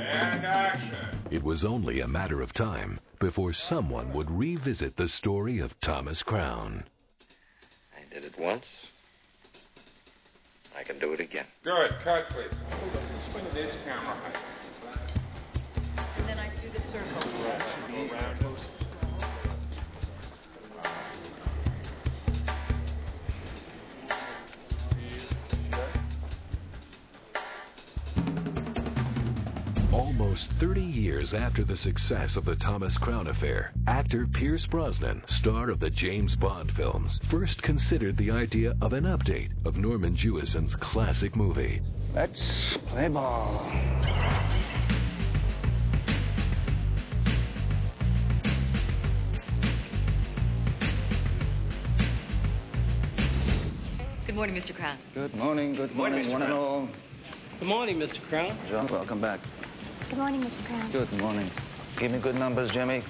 And action. It was only a matter of time before someone would revisit the story of Thomas Crown. I did it once. I can do it again. Good. Cut, please. Swing this camera. And then I do the circle. Go around. Almost 30 years after the success of the Thomas Crown affair, actor Pierce Brosnan, star of the James Bond films, first considered the idea of an update of Norman Jewison's classic movie. Let's play ball. Good morning, Mr. Crown. Good morning, one and all. Good morning, Mr. Crown. John, welcome back. Good morning, Mr. Crown. Good morning. Give me good numbers, Jimmy.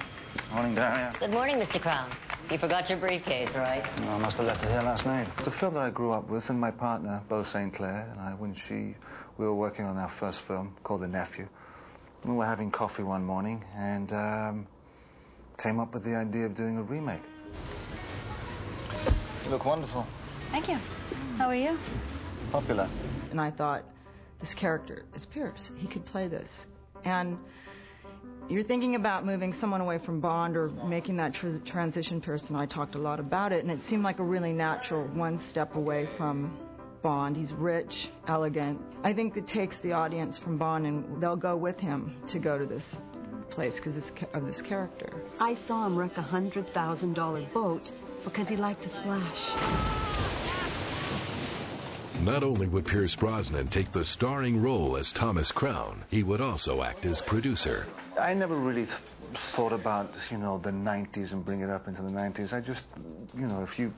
Morning, Daria. Good morning, Mr. Crown. You forgot your briefcase, right? No, I must have left it here last night. It's a film that I grew up with, and my partner, Beau St. Clair, and I, we were working on our first film called The Nephew. We were having coffee one morning and came up with the idea of doing a remake. You look wonderful. Thank you. How are you? Popular. And I thought, this character is Pierce. He could play this. And you're thinking about moving someone away from Bond or making that transition. Pierce and I talked a lot about it, and it seemed like a really natural one step away from Bond. He's rich, elegant. I think it takes the audience from Bond, and they'll go with him to go to this place because of this character. I saw him wreck a $100,000 boat because he liked the splash. Not only would Pierce Brosnan take the starring role as Thomas Crown, he would also act as producer. I never really thought about, the 90s and bring it up into the 90s. I just, if you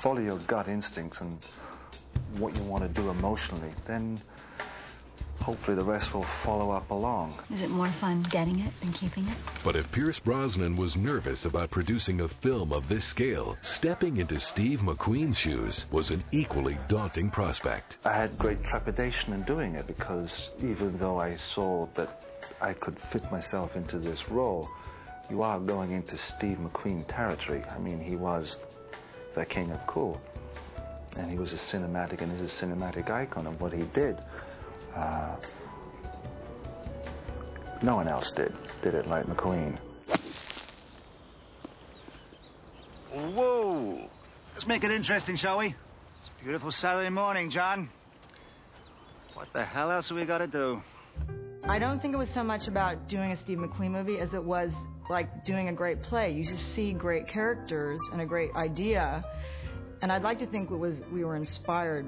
follow your gut instincts and what you want to do emotionally, then hopefully the rest will follow up along. Is it more fun getting it than keeping it? But if Pierce Brosnan was nervous about producing a film of this scale, stepping into Steve McQueen's shoes was an equally daunting prospect. I had great trepidation in doing it because even though I saw that I could fit myself into this role, you are going into Steve McQueen territory. I mean, he was the king of cool. And he was a cinematic and is a cinematic icon of what he did. No one else did it like McQueen. Whoa! Let's make it interesting, shall we? It's a beautiful Saturday morning, John. What the hell else have we got to do? I don't think it was so much about doing a Steve McQueen movie as it was like doing a great play. You just see great characters and a great idea. And I'd like to think we were inspired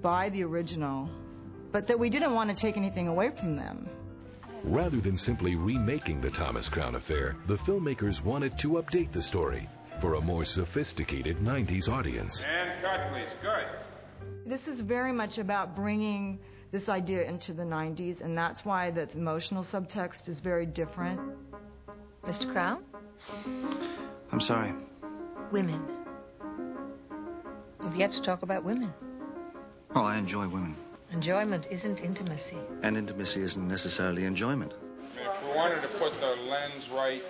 by the original, but that we didn't want to take anything away from them. Rather than simply remaking the Thomas Crown affair, the filmmakers wanted to update the story for a more sophisticated 90s audience. And cut, please. Good. This is very much about bringing this idea into the 90s, and that's why the emotional subtext is very different. Mr. Crown? I'm sorry. Women. We've yet to talk about women. Oh, I enjoy women. Enjoyment isn't intimacy. And intimacy isn't necessarily enjoyment. If we wanted to put the lens right,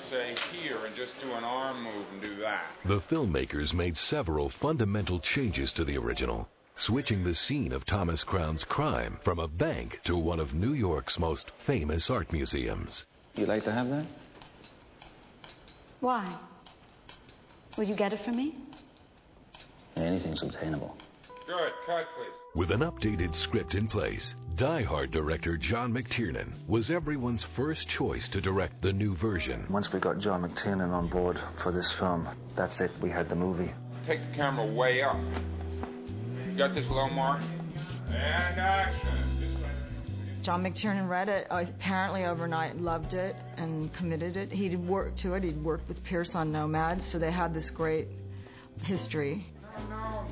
say, here, and just do an arm move and do that. The filmmakers made several fundamental changes to the original, switching the scene of Thomas Crown's crime from a bank to one of New York's most famous art museums. You like to have that? Why? Will you get it for me? Anything's obtainable. Good. Cut, please. With an updated script in place, Die Hard director John McTiernan was everyone's first choice to direct the new version. Once we got John McTiernan on board for this film, that's it. We had the movie. Take the camera way up. You got this low mark? And action. John McTiernan read it, apparently overnight, loved it, and committed it. He'd worked to it. He'd worked with Pierce on Nomads, so they had this great history. No.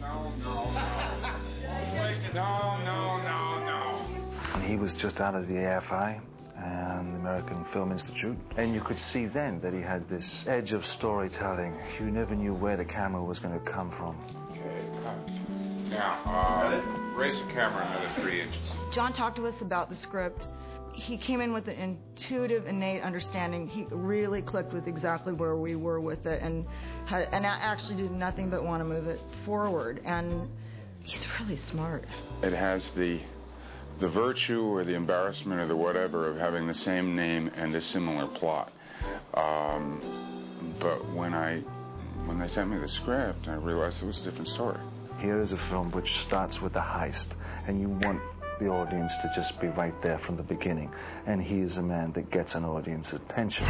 And he was just out of the AFI and the American Film Institute. And you could see then that he had this edge of storytelling. You never knew where the camera was going to come from. Okay, cut. Now, raise the camera another 3 inches. John talked to us about the script, he came in with an intuitive, innate understanding. He really clicked with exactly where we were with it, and actually did nothing but want to move it forward. And he's really smart. It has the virtue or the embarrassment or the whatever of having the same name and a similar plot. But when they sent me the script, I realized it was a different story. Here is a film which starts with a heist, and you want the audience to just be right there from the beginning. And he is a man that gets an audience's attention.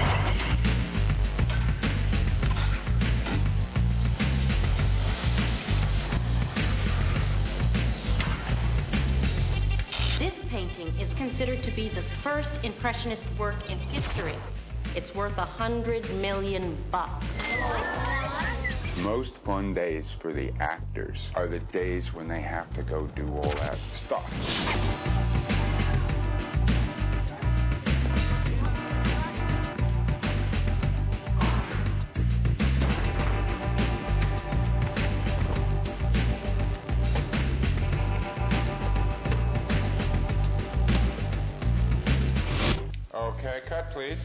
This painting is considered to be the first Impressionist work in history. It's worth $100 million. Most fun days for the actors are the days when they have to go do all that stuff. Okay, cut, please.